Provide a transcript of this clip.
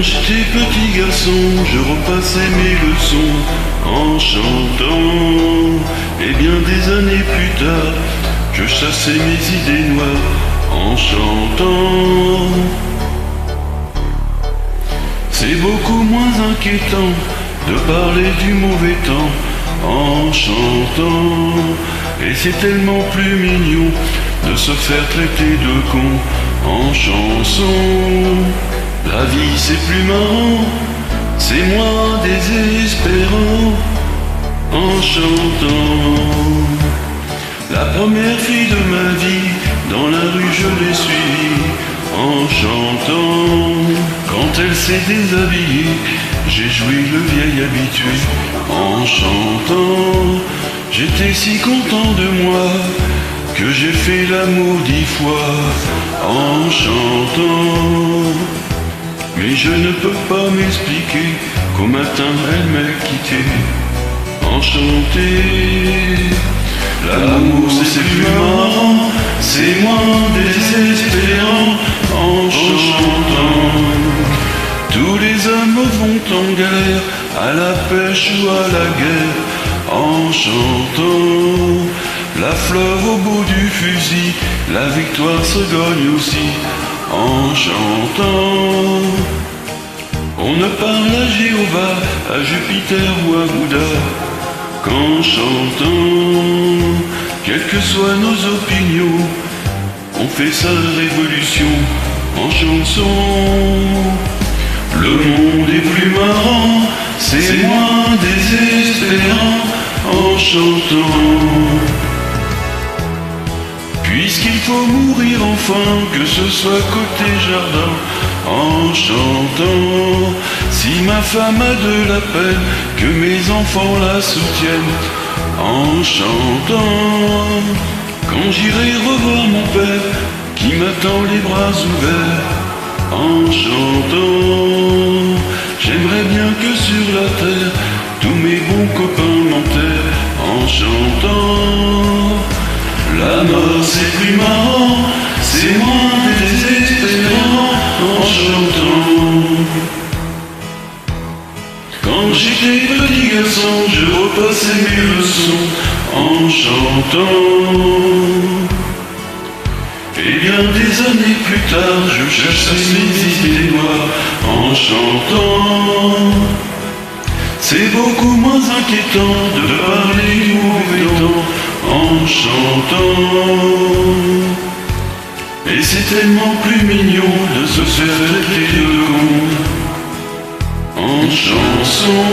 j'étais petit garçon, je repassais mes leçons en chantant. Et bien des années plus tard, je chassais mes idées noires en chantant. C'est beaucoup moins inquiétant de parler du mauvais temps en chantant. Et c'est tellement plus mignon de se faire traiter de con en chanson. La vie c'est plus marrant, c'est moins désespérant en chantant. La première fille de ma vie, dans la rue je l'ai suivie en chantant. Quand elle s'est déshabillée, j'ai joué le vieil habitué en chantant. J'étais si content de moi que j'ai fait l'amour 10 fois en chantant. Mais je ne peux pas m'expliquer qu'au matin elle m'ait quitté. Enchanté, l'amour c'est plus marrant, c'est moins désespérant en chantant. Tous les hommes vont en galère, à la pêche ou à la guerre, en chantant. La fleur au bout du fusil, la victoire se gagne aussi en chantant. On ne parle à Jéhovah, à Jupiter ou à Bouddha qu'en chantant. Quelles que soient nos opinions, on fait sa révolution en chanson. Le monde est plus marrant, c'est moins désespérant en chantant. Puisqu'il faut mourir enfin, que ce soit côté jardin, en chantant. Si ma femme a de la peine, que mes enfants la soutiennent, en chantant. Quand j'irai revoir mon père, qui m'attend les bras ouverts, en chantant. J'aimerais bien que sur la terre, tous mes bons copains m'enterrent, en chantant. La mort c'est plus marrant, c'est moins désespérant en chantant. Quand j'étais petit garçon, je repassais mes leçons en chantant. Et bien des années plus tard, je cherchais mes idées noires en chantant. C'est beaucoup moins inquiétant de parler du mauvais temps en chantant. Et c'est tellement plus mignon de se faire traiter de con en chanson.